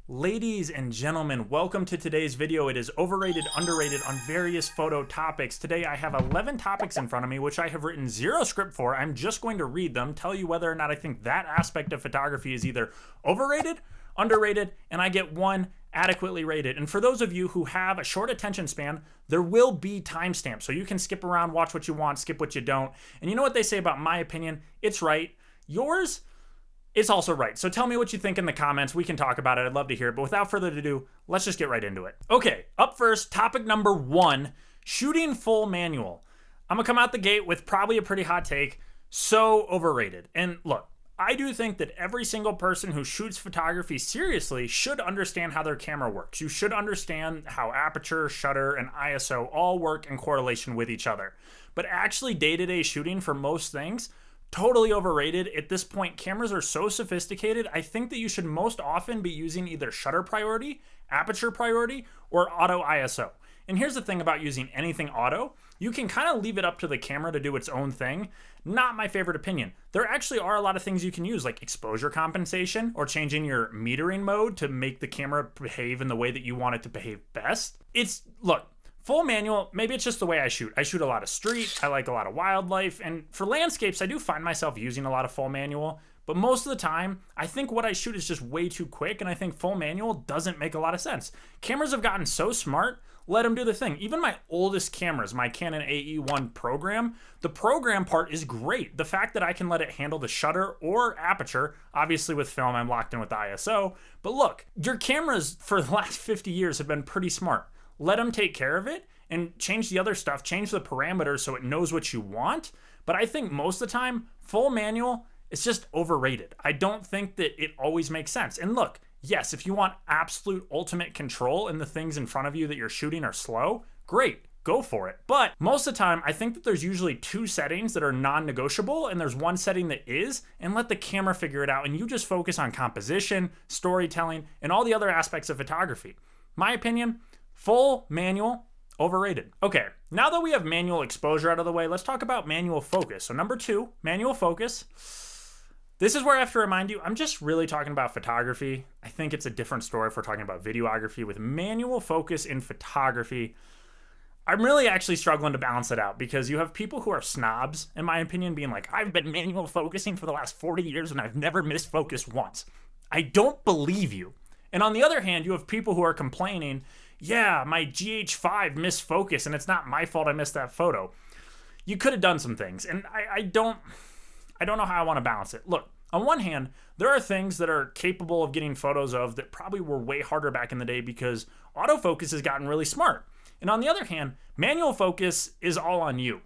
Ladies and gentlemen, welcome to today's video. It is overrated, underrated on various photo topics. Today I have 11 topics in front of me, which I have written zero script for. I'm just going to read them, tell you whether or not I think that aspect of photography is either overrated, underrated, and I get one adequately rated. And for those of you who have a short attention span, there will be timestamps, so you can skip around, watch what you want, skip what you don't. And you know what they say about my opinion? It's right. Yours? It's also right. So tell me what you think in the comments. We can talk about it. I'd love to hear it. But without further ado, let's just get right into it. Okay, up first, topic number 1, shooting full manual. I'm gonna come out the gate with probably a pretty hot take. So overrated. And look, I do think that every single person who shoots photography seriously should understand how their camera works. You should understand how aperture, shutter, and ISO all work in correlation with each other. But actually day-to-day shooting for most things, totally overrated. At this point, cameras are so sophisticated, I think that you should most often be using either shutter priority, aperture priority, or auto ISO. And here's the thing about using anything auto, you can kind of leave it up to the camera to do its own thing. Not my favorite opinion. There actually are a lot of things you can use, like exposure compensation or changing your metering mode to make the camera behave in the way that you want it to behave best. Look, full manual, maybe it's just the way I shoot. I shoot a lot of street, I like a lot of wildlife, and for landscapes, I do find myself using a lot of full manual, but most of the time, I think what I shoot is just way too quick, and I think full manual doesn't make a lot of sense. Cameras have gotten so smart, let them do the thing. Even my oldest cameras, my Canon AE1 program, the program part is great. The fact that I can let it handle the shutter or aperture, obviously with film, I'm locked in with the ISO, but look, your cameras for the last 50 years have been pretty smart. Let them take care of it and change the other stuff, change the parameters so it knows what you want. But I think most of the time, full manual is just overrated. I don't think that it always makes sense. And look, yes, if you want absolute ultimate control and the things in front of you that you're shooting are slow, great, go for it. But most of the time, I think that there's usually 2 settings that are non-negotiable and there's one setting that is, and let the camera figure it out and you just focus on composition, storytelling, and all the other aspects of photography. My opinion, full manual, overrated. Okay, now that we have manual exposure out of the way, let's talk about manual focus. So number 2, manual focus. This is where I have to remind you, I'm just really talking about photography. I think it's a different story if we're talking about videography. With manual focus in photography, I'm really actually struggling to balance it out because you have people who are snobs, in my opinion, being like, I've been manual focusing for the last 40 years and I've never missed focus once. I don't believe you. And on the other hand, you have people who are complaining, yeah, my GH5 missed focus and it's not my fault I missed that photo. You could have done some things, and I don't know how I want to balance it. Look, on one hand, there are things that are capable of getting photos of that probably were way harder back in the day because autofocus has gotten really smart. And on the other hand, manual focus is all on you.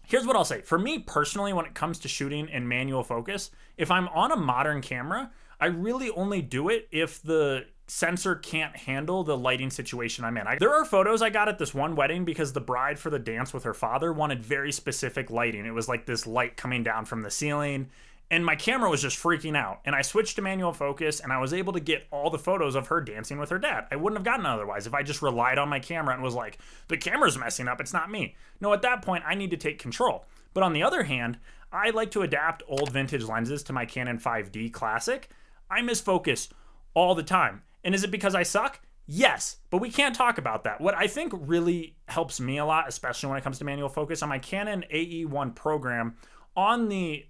Here's what I'll say. For me personally, when it comes to shooting in manual focus, if I'm on a modern camera, I really only do it if the sensor can't handle the lighting situation I'm in. There are photos I got at this one wedding because the bride for the dance with her father wanted very specific lighting. It was like this light coming down from the ceiling, and my camera was just freaking out. And I switched to manual focus, and I was able to get all the photos of her dancing with her dad. I wouldn't have gotten it otherwise if I just relied on my camera and was like, the camera's messing up, it's not me. No, at that point, I need to take control. But on the other hand, I like to adapt old vintage lenses to my Canon 5D Classic. I miss focus all the time. And is it because I suck? Yes, but we can't talk about that. What I think really helps me a lot, especially when it comes to manual focus, on my Canon AE1 program, on the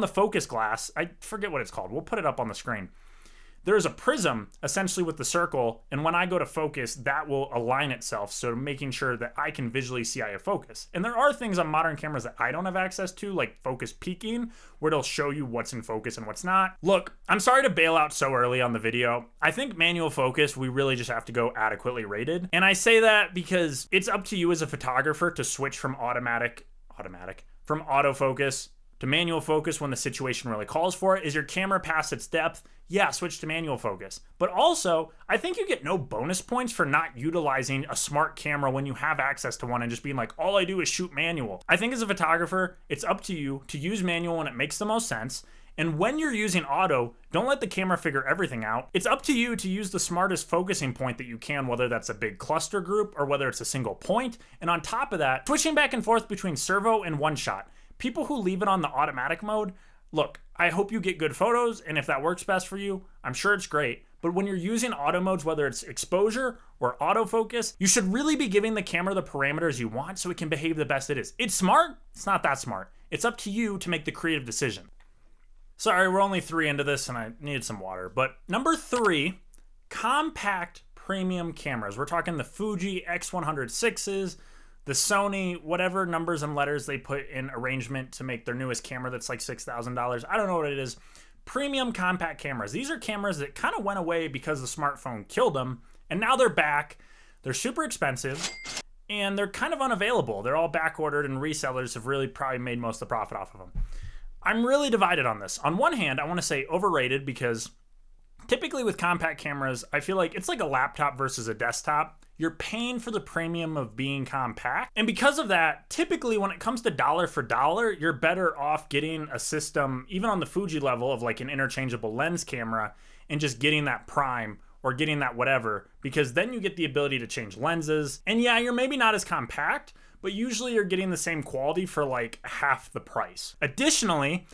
focus glass, I forget what it's called. We'll put it up on the screen. There's a prism essentially with the circle, and when I go to focus, that will align itself, so making sure that I can visually see I have focus. And there are things on modern cameras that I don't have access to, like focus peaking, where it'll show you what's in focus and what's not. Look, I'm sorry to bail out so early on the video. I think manual focus, we really just have to go adequately rated. And I say that because it's up to you as a photographer to switch from from autofocus to manual focus when the situation really calls for it. Is your camera past its depth? Yeah, switch to manual focus. But also, I think you get no bonus points for not utilizing a smart camera when you have access to one and just being like, all I do is shoot manual. I think as a photographer, it's up to you to use manual when it makes the most sense. And when you're using auto, don't let the camera figure everything out. It's up to you to use the smartest focusing point that you can, whether that's a big cluster group or whether it's a single point. And on top of that, switching back and forth between servo and one shot. People who leave it on the automatic mode, look, I hope you get good photos, and if that works best for you, I'm sure it's great. But when you're using auto modes, whether it's exposure or autofocus, you should really be giving the camera the parameters you want so it can behave the best it is. It's smart, it's not that smart. It's up to you to make the creative decision. Sorry, we're only 3 into this and I needed some water. But number 3, compact premium cameras. We're talking the Fuji X106s, the Sony, whatever numbers and letters they put in arrangement to make their newest camera that's like $6,000. I don't know what it is. Premium compact cameras. These are cameras that kind of went away because the smartphone killed them, and now they're back. They're super expensive, and they're kind of unavailable. They're all back ordered, and resellers have really probably made most of the profit off of them. I'm really divided on this. On one hand, I want to say overrated because typically with compact cameras, I feel like it's like a laptop versus a desktop. You're paying for the premium of being compact. And because of that, typically when it comes to dollar for dollar, you're better off getting a system, even on the Fuji level, of like an interchangeable lens camera and just getting that prime or getting that whatever, because then you get the ability to change lenses. And yeah, you're maybe not as compact, but usually you're getting the same quality for like half the price. Additionally,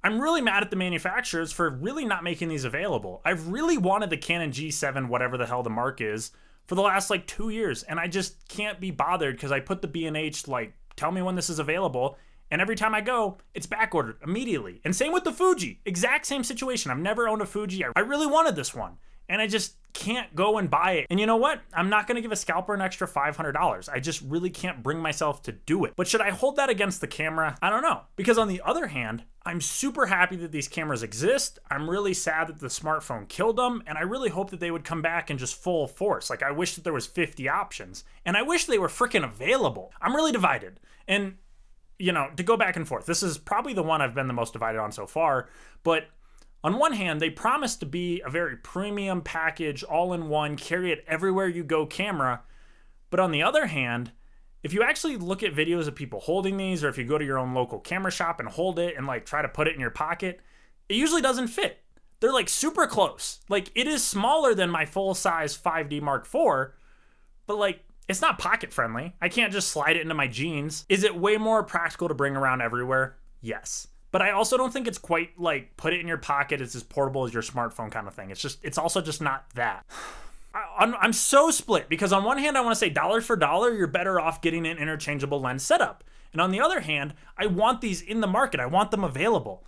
I'm really mad at the manufacturers for really not making these available. I've really wanted the Canon G7, whatever the hell the mark is, for the last like 2 years, and I just can't be bothered because I put the B&H like, tell me when this is available, and every time I go, it's back ordered immediately. And same with the Fuji, exact same situation. I've never owned a Fuji. I really wanted this one, and I just can't go and buy it. And you know what? I'm not gonna give a scalper an extra $500. I just really can't bring myself to do it. But should I hold that against the camera? I don't know. Because on the other hand, I'm super happy that these cameras exist. I'm really sad that the smartphone killed them, and I really hope that they would come back in just full force. Like, I wish that there was 50 options, and I wish they were freaking available. I'm really divided. And, you know, to go back and forth, this is probably the one I've been the most divided on so far, but on one hand, they promise to be a very premium package, all-in-one, carry it everywhere you go camera, but on the other hand, if you actually look at videos of people holding these, or if you go to your own local camera shop and hold it and like try to put it in your pocket, it usually doesn't fit. They're like super close. Like, it is smaller than my full-size 5D Mark IV, but like, it's not pocket friendly. I can't just slide it into my jeans. Is it way more practical to bring around everywhere? Yes. But I also don't think it's quite like put it in your pocket, it's as portable as your smartphone kind of thing. It's also just not that. I'm so split because on one hand, I want to say dollar for dollar, you're better off getting an interchangeable lens setup. And on the other hand, I want these in the market. I want them available.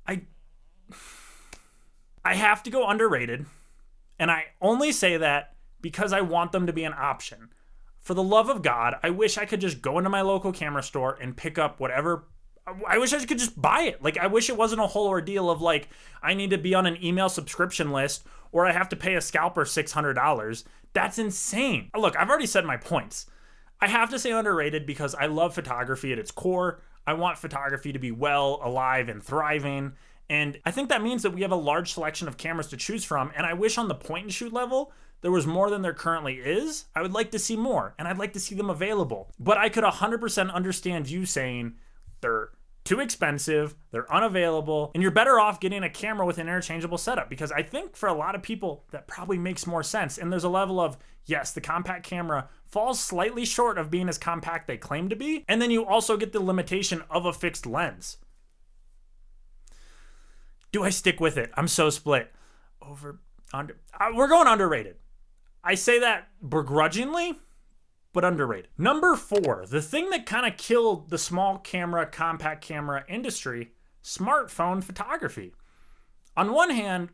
I have to go underrated. And I only say that because I want them to be an option. For the love of God, I wish I could just go into my local camera store and pick up whatever. I wish I could just buy it. Like, I wish it wasn't a whole ordeal of like, I need to be on an email subscription list or I have to pay a scalper $600. That's insane. Look, I've already said my points. I have to say underrated because I love photography at its core. I want photography to be well, alive, and thriving. And I think that means that we have a large selection of cameras to choose from. And I wish on the point and shoot level, there was more than there currently is. I would like to see more, and I'd like to see them available. But I could 100% understand you saying, they're too expensive, they're unavailable, and you're better off getting a camera with an interchangeable setup, because I think for a lot of people that probably makes more sense. And there's a level of, yes, the compact camera falls slightly short of being as compact they claim to be, and then you also get the limitation of a fixed lens. Do I stick with it? I'm so split. We're going underrated. I say that begrudgingly, but underrated. Number 4, the thing that kind of killed the small camera, compact camera industry, smartphone photography. On one hand,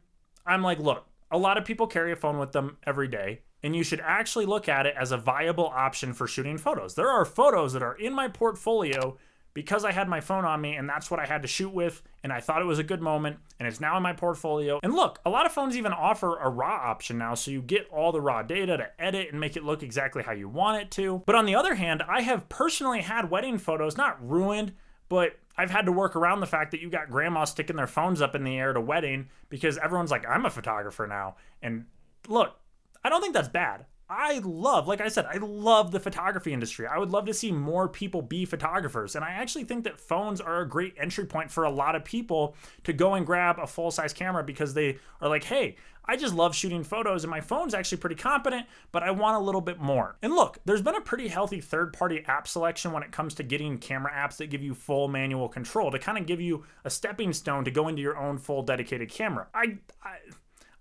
I'm like, look, a lot of people carry a phone with them every day, and you should actually look at it as a viable option for shooting photos. There are photos that are in my portfolio because I had my phone on me and that's what I had to shoot with, and I thought it was a good moment, and it's now in my portfolio. And look, a lot of phones even offer a RAW option now, so you get all the raw data to edit and make it look exactly how you want it to. But on the other hand, I have personally had wedding photos, not ruined, but I've had to work around the fact that you got grandma sticking their phones up in the air at a wedding because everyone's like, I'm a photographer now. And look, I don't think that's bad. I love, like I said, I love the photography industry. I would love to see more people be photographers. And I actually think that phones are a great entry point for a lot of people to go and grab a full-size camera because they are like, hey, I just love shooting photos and my phone's actually pretty competent, but I want a little bit more. And look, there's been a pretty healthy third-party app selection when it comes to getting camera apps that give you full manual control to kind of give you a stepping stone to go into your own full dedicated camera.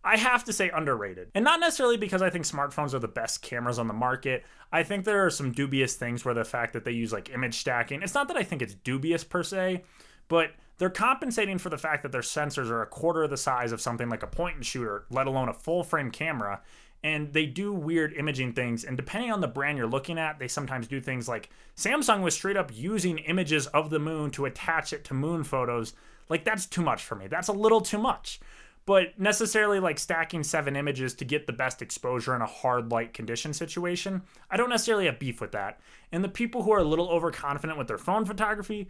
I have to say underrated. And not necessarily because I think smartphones are the best cameras on the market. I think there are some dubious things where the fact that they use like image stacking, it's not that I think it's dubious per se, but they're compensating for the fact that their sensors are a quarter of the size of something like a point and shooter, let alone a full frame camera. And they do weird imaging things. And depending on the brand you're looking at, they sometimes do things like Samsung was straight up using images of the moon to attach it to moon photos. Like, that's too much for me. That's a little too much. But necessarily like stacking 7 images to get the best exposure in a hard light condition situation, I don't necessarily have beef with that. And the people who are a little overconfident with their phone photography,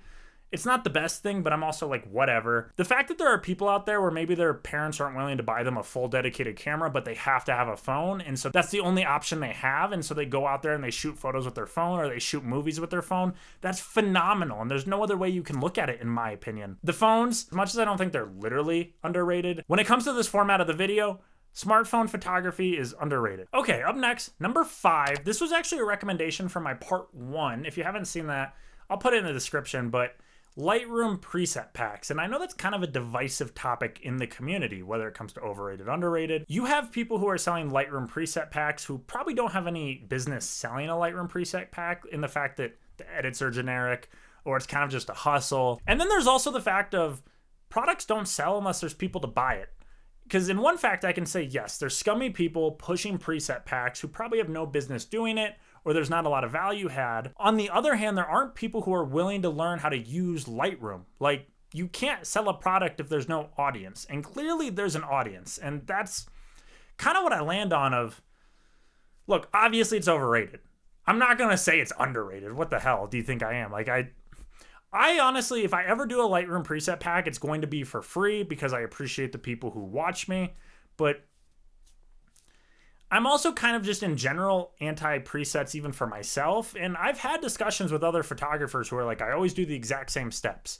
it's not the best thing, but I'm also like, whatever. The fact that there are people out there where maybe their parents aren't willing to buy them a full dedicated camera, but they have to have a phone, and so that's the only option they have, and so they go out there and they shoot photos with their phone or they shoot movies with their phone, that's phenomenal, and there's no other way you can look at it, in my opinion. The phones, as much as I don't think they're literally underrated, when it comes to this format of the video, smartphone photography is underrated. Okay, up next, number 5. This was actually a recommendation from my part 1. If you haven't seen that, I'll put it in the description, but Lightroom preset packs. And I know that's kind of a divisive topic in the community, whether it comes to overrated, underrated. You have people who are selling Lightroom preset packs who probably don't have any business selling a Lightroom preset pack, in the fact that the edits are generic or it's kind of just a hustle. And then there's also the fact of products don't sell unless there's people to buy it. Because in one fact, I can say, yes, there's scummy people pushing preset packs who probably have no business doing it, or there's not a lot of value had. On the other hand, there aren't people who are willing to learn how to use Lightroom. Like, you can't sell a product if there's no audience. And clearly there's an audience. And that's kind of what I land on of, look, obviously it's overrated. I'm not going to say it's underrated. What the hell do you think I am? Like, I honestly, if I ever do a Lightroom preset pack, it's going to be for free because I appreciate the people who watch me. But I'm also kind of just in general anti-presets even for myself. And I've had discussions with other photographers who are like, I always do the exact same steps.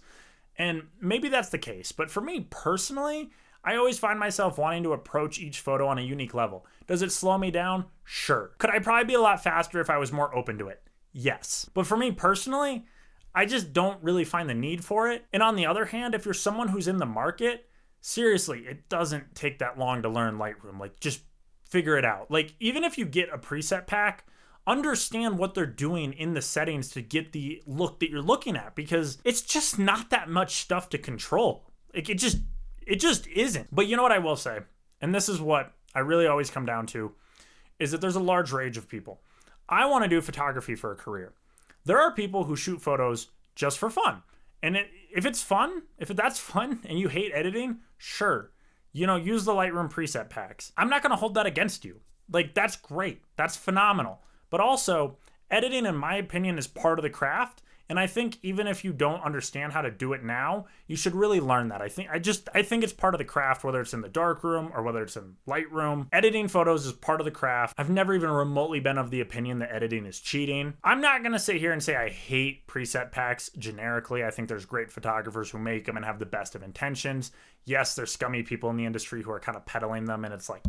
And maybe that's the case. But for me personally, I always find myself wanting to approach each photo on a unique level. Does it slow me down? Sure. Could I probably be a lot faster if I was more open to it? Yes. But for me personally, I just don't really find the need for it. And on the other hand, if you're someone who's in the market, seriously, it doesn't take that long to learn Lightroom. Like, just figure it out. Like, even if you get a preset pack, understand what they're doing in the settings to get the look that you're looking at, because it's just not that much stuff to control. Like, it just isn't. But you know what I will say, and this is what I really always come down to, is that there's a large range of people. I want to do photography for a career. There are people who shoot photos just for fun. And if that's fun, and you hate editing, sure. You know, use the Lightroom preset packs. I'm not going to hold that against you. Like, that's great. That's phenomenal. But also, editing, in my opinion, is part of the craft. And I think even if you don't understand how to do it now, you should really learn that. I think it's part of the craft, whether it's in the darkroom or whether it's in Lightroom. Editing photos is part of the craft. I've never even remotely been of the opinion that editing is cheating. I'm not going to sit here and say I hate preset packs generically. I think there's great photographers who make them and have the best of intentions. Yes, there's scummy people in the industry who are kind of peddling them, and it's like,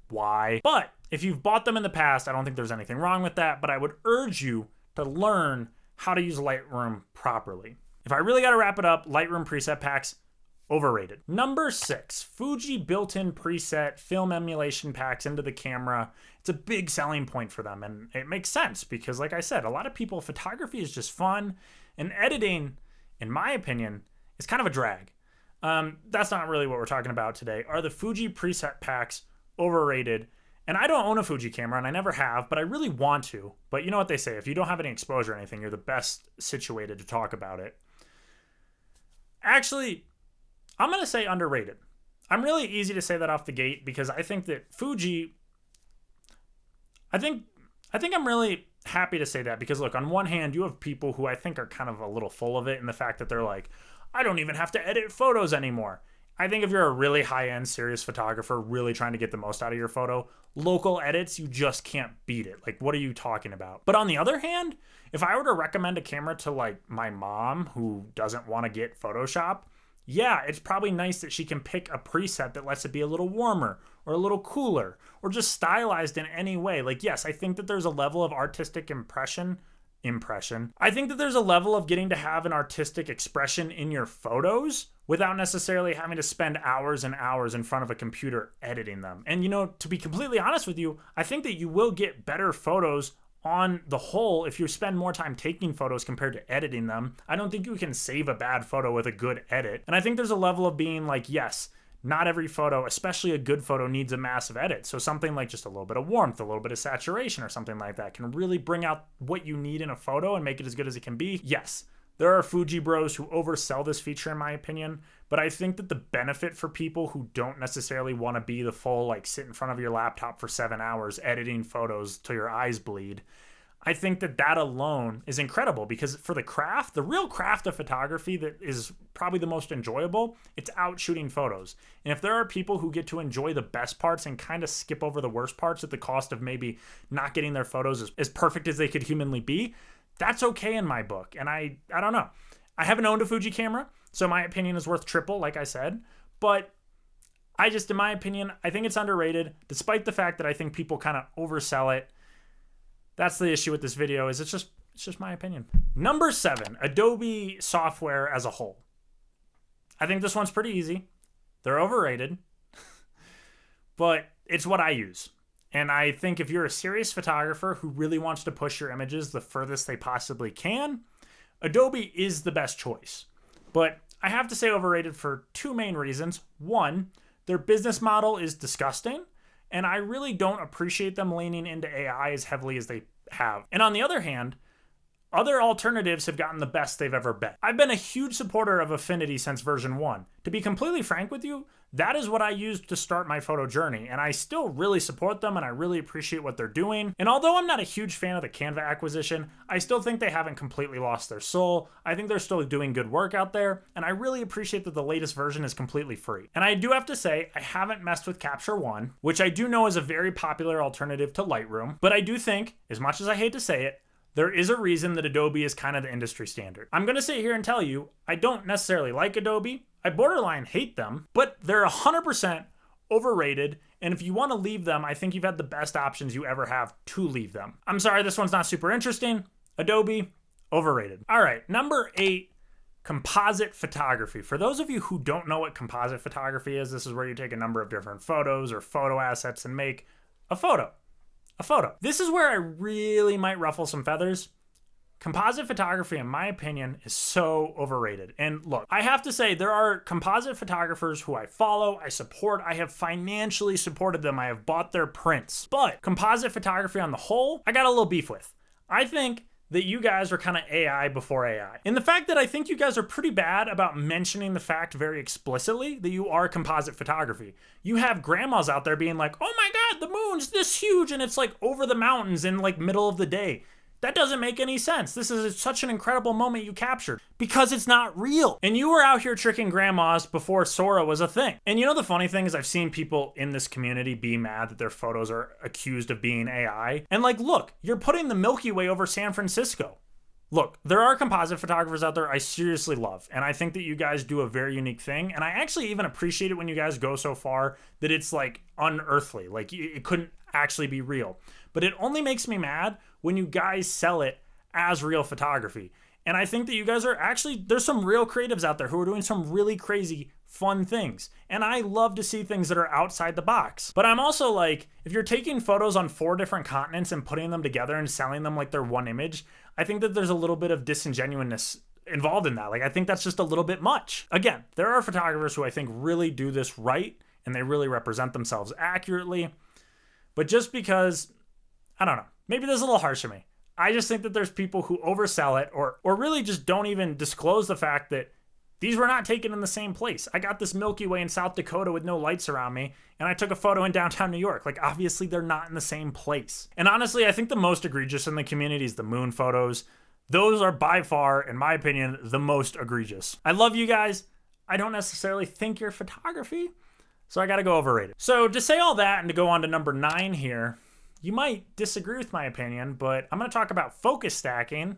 why? But if you've bought them in the past, I don't think there's anything wrong with that, but I would urge you to learn how to use Lightroom properly. If I really got to wrap it up, Lightroom preset packs, overrated. Number 6, Fuji built-in preset film emulation packs into the camera. It's a big selling point for them, and it makes sense because, like I said, a lot of people, photography is just fun, and editing, in my opinion, is kind of a drag. That's not really what we're talking about today. Are the Fuji preset packs overrated? And I don't own a Fuji camera, and I never have, but I really want to. But you know what they say, if you don't have any exposure or anything, you're the best situated to talk about it. Actually, I'm going to say underrated. I'm really easy to say that off the gate because I think that Fuji, I think I'm really happy to say that because, look, on one hand, you have people who I think are kind of a little full of it in the fact that they're like, I don't even have to edit photos anymore. I think if you're a really high-end serious photographer really trying to get the most out of your photo, local edits, you just can't beat it. Like, what are you talking about? But on the other hand, if I were to recommend a camera to like my mom who doesn't want to get Photoshop, yeah, it's probably nice that she can pick a preset that lets it be a little warmer or a little cooler or just stylized in any way. Like, yes, I think that there's a level of artistic impression. I think that there's a level of getting to have an artistic expression in your photos without necessarily having to spend hours and hours in front of a computer editing them. And you know, to be completely honest with you, I think that you will get better photos on the whole if you spend more time taking photos compared to editing them. I don't think you can save a bad photo with a good edit. And I think there's a level of being like, yes, not every photo, especially a good photo, needs a massive edit. So something like just a little bit of warmth, a little bit of saturation or something like that can really bring out what you need in a photo and make it as good as it can be. Yes, there are Fuji bros who oversell this feature in my opinion, but I think that the benefit for people who don't necessarily want to be the full, like, sit in front of your laptop for 7 hours editing photos till your eyes bleed, I think that that alone is incredible, because for the craft, the real craft of photography that is probably the most enjoyable, it's out shooting photos. And if there are people who get to enjoy the best parts and kind of skip over the worst parts at the cost of maybe not getting their photos as perfect as they could humanly be, that's okay in my book. And I don't know. I haven't owned a Fuji camera, so my opinion is worth triple, like I said. But in my opinion, I think it's underrated, despite the fact that I think people kind of oversell it. That's the issue with this video, is it's just my opinion. Number 7, Adobe software as a whole. I think this one's pretty easy. They're overrated, but it's what I use. And I think if you're a serious photographer who really wants to push your images the furthest they possibly can, Adobe is the best choice. But I have to say overrated for 2 main reasons. One, their business model is disgusting, and I really don't appreciate them leaning into AI as heavily as they have. And on the other hand, other alternatives have gotten the best they've ever been. I've been a huge supporter of Affinity since version 1. To be completely frank with you, that is what I used to start my photo journey, and I still really support them and I really appreciate what they're doing. And although I'm not a huge fan of the Canva acquisition, I still think they haven't completely lost their soul. I think they're still doing good work out there, and I really appreciate that the latest version is completely free. And I do have to say, I haven't messed with Capture One, which I do know is a very popular alternative to Lightroom, but I do think, as much as I hate to say it, there is a reason that Adobe is kind of the industry standard. I'm gonna sit here and tell you, I don't necessarily like Adobe. I borderline hate them, but they're 100% overrated. And if you want to leave them, I think you've had the best options you ever have to leave them. I'm sorry, this one's not super interesting. Adobe, overrated. All right, number 8, composite photography. For those of you who don't know what composite photography is, this is where you take a number of different photos or photo assets and make a photo. This is where I really might ruffle some feathers. Composite photography, in my opinion, is so overrated. And look, I have to say, there are composite photographers who I follow, I support, I have financially supported them, I have bought their prints. But composite photography on the whole, I got a little beef with. I think that you guys are kind of AI before AI. And the fact that I think you guys are pretty bad about mentioning the fact very explicitly that you are composite photography. You have grandmas out there being like, oh my God, the moon's this huge and it's like over the mountains in like middle of the day. That doesn't make any sense. This is such an incredible moment you captured because it's not real. And you were out here tricking grandmas before Sora was a thing. And you know, the funny thing is I've seen people in this community be mad that their photos are accused of being AI. And like, look, you're putting the Milky Way over San Francisco. Look, there are composite photographers out there I seriously love, and I think that you guys do a very unique thing, and I actually even appreciate it when you guys go so far that it's like unearthly, like it couldn't actually be real. But it only makes me mad when you guys sell it as real photography. And I think that you guys are actually, there's some real creatives out there who are doing some really crazy, fun things. And I love to see things that are outside the box. But I'm also like, if you're taking photos on 4 different continents and putting them together and selling them like they're one image, I think that there's a little bit of disingenuousness involved in that. Like, I think that's just a little bit much. Again, there are photographers who I think really do this right and they really represent themselves accurately. But just because, I don't know, maybe this is a little harsh to me. I just think that there's people who oversell it or really just don't even disclose the fact that these were not taken in the same place. I got this Milky Way in South Dakota with no lights around me, and I took a photo in downtown New York. Like, obviously, they're not in the same place. And honestly, I think the most egregious in the community is the moon photos. Those are by far, in my opinion, the most egregious. I love you guys. I don't necessarily think you're photography. So I gotta go overrated. So to say all that and to go on to number 9 here, you might disagree with my opinion, but I'm gonna talk about focus stacking.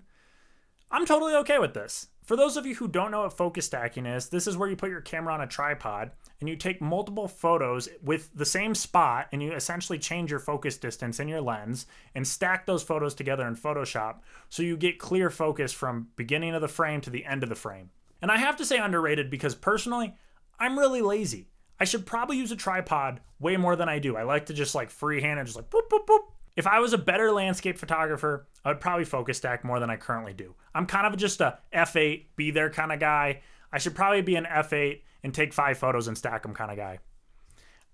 I'm totally okay with this. For those of you who don't know what focus stacking is, this is where you put your camera on a tripod and you take multiple photos with the same spot and you essentially change your focus distance in your lens and stack those photos together in Photoshop so you get clear focus from beginning of the frame to the end of the frame. And I have to say underrated because personally, I'm really lazy. I should probably use a tripod way more than I do. I like to just like freehand and just like boop, boop, boop. If I was a better landscape photographer, I would probably focus stack more than I currently do. I'm kind of just a F8, be there kind of guy. I should probably be an F8 and take 5 photos and stack them kind of guy.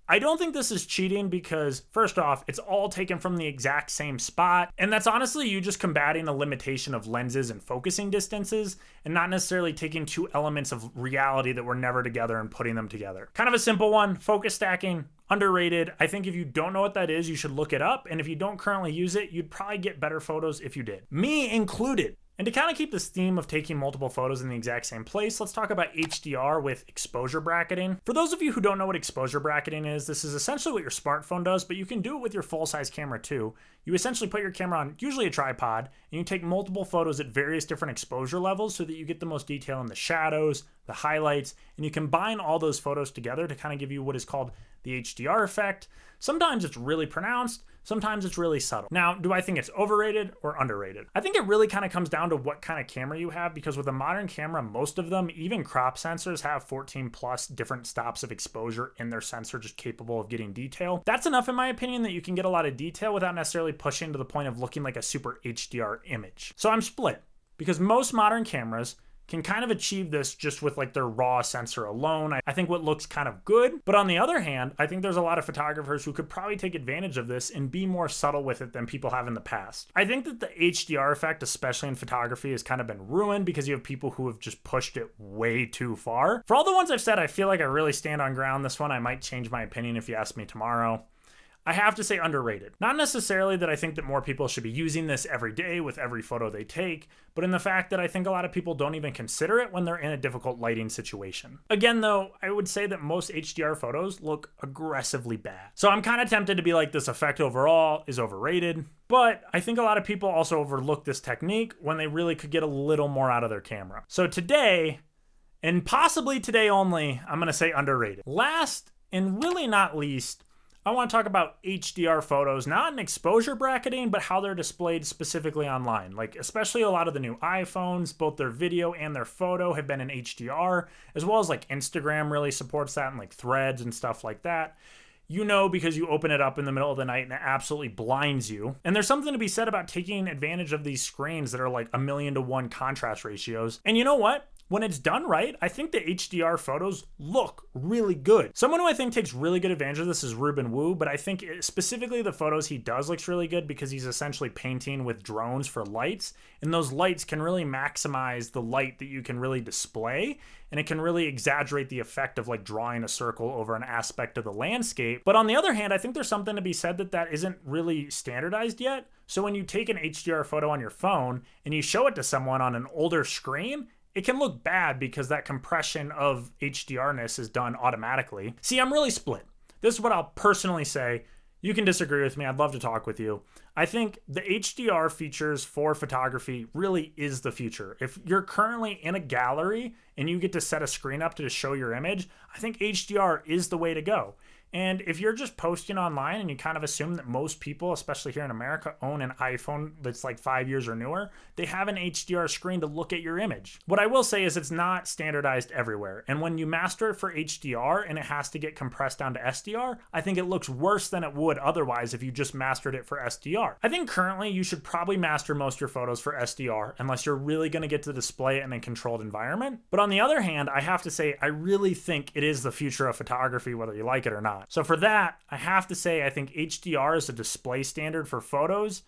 I don't think this is cheating because, first off, it's all taken from the exact same spot. And that's honestly you just combating a limitation of lenses and focusing distances and not necessarily taking 2 elements of reality that were never together and putting them together. Kind of a simple one, focus stacking, underrated. I think if you don't know what that is, you should look it up. And if you don't currently use it, you'd probably get better photos if you did. Me included. And to kind of keep this theme of taking multiple photos in the exact same place, let's talk about HDR with exposure bracketing. For those of you who don't know what exposure bracketing is, this is essentially what your smartphone does, but you can do it with your full-size camera too. You essentially put your camera on usually a tripod, and you take multiple photos at various different exposure levels so that you get the most detail in the shadows, the highlights, and you combine all those photos together to kind of give you what is called the HDR effect. Sometimes it's really pronounced, sometimes it's really subtle. Now, do I think it's overrated or underrated? I think it really kind of comes down to what kind of camera you have, because with a modern camera, most of them, even crop sensors, have 14 plus different stops of exposure in their sensor just capable of getting detail. That's enough in my opinion that you can get a lot of detail without necessarily pushing to the point of looking like a super HDR image. So I'm split, because most modern cameras can kind of achieve this just with like their raw sensor alone. I think what looks kind of good, but on the other hand, I think there's a lot of photographers who could probably take advantage of this and be more subtle with it than people have in the past. I think that the HDR effect, especially in photography, has kind of been ruined because you have people who have just pushed it way too far. For all the ones I've said, I feel like I really stand on ground. This one, I might change my opinion if you ask me tomorrow. I have to say underrated. Not necessarily that I think that more people should be using this every day with every photo they take, but in the fact that I think a lot of people don't even consider it when they're in a difficult lighting situation. Again though, I would say that most HDR photos look aggressively bad. So I'm kind of tempted to be like, this effect overall is overrated, but I think a lot of people also overlook this technique when they really could get a little more out of their camera. So today, and possibly today only, I'm gonna say underrated. Last, and really not least, I want to talk about HDR photos, not in exposure bracketing, but how they're displayed specifically online. Like especially a lot of the new iPhones, both their video and their photo have been in HDR, as well as like Instagram really supports that and like Threads and stuff like that. You know, because you open it up in the middle of the night and it absolutely blinds you. And there's something to be said about taking advantage of these screens that are like 1,000,000:1 contrast ratios. And you know what? When it's done right, I think the HDR photos look really good. Someone who I think takes really good advantage of this is Ruben Wu, but I think specifically the photos he does looks really good because he's essentially painting with drones for lights, and those lights can really maximize the light that you can really display, and it can really exaggerate the effect of like drawing a circle over an aspect of the landscape. But on the other hand, I think there's something to be said that isn't really standardized yet. So when you take an HDR photo on your phone and you show it to someone on an older screen, it can look bad because that compression of HDR-ness is done automatically. See, I'm really split. This is what I'll personally say. You can disagree with me. I'd love to talk with you. I think the HDR features for photography really is the future. If you're currently in a gallery and you get to set a screen up to show your image, I think HDR is the way to go. And if you're just posting online and you kind of assume that most people, especially here in America, own an iPhone that's like 5 years or newer, they have an HDR screen to look at your image. What I will say is it's not standardized everywhere. And when you master it for HDR and it has to get compressed down to SDR, I think it looks worse than it would otherwise if you just mastered it for SDR. I think currently you should probably master most of your photos for SDR unless you're really going to get to display it in a controlled environment. But on the other hand, I have to say, I really think it is the future of photography, whether you like it or not. So for that, I have to say I think HDR as a display standard for photos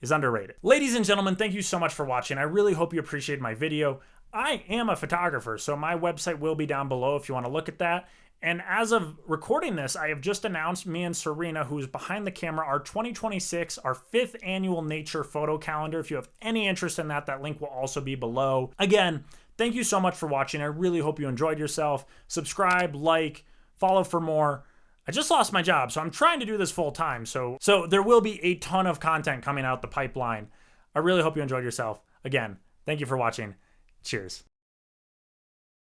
is underrated. Ladies and gentlemen, thank you so much for watching. I really hope you appreciated my video. I am a photographer, so my website will be down below if you want to look at that. And as of recording this, I have just announced, me and Serena, who's behind the camera, our 2026, our 5th annual nature photo calendar. If you have any interest in that, that link will also be below. Again, thank you so much for watching. I really hope you enjoyed yourself. Subscribe, like, follow for more. I just lost my job, so I'm trying to do this full time. So there will be a ton of content coming out the pipeline. I really hope you enjoyed yourself. Again, thank you for watching. Cheers.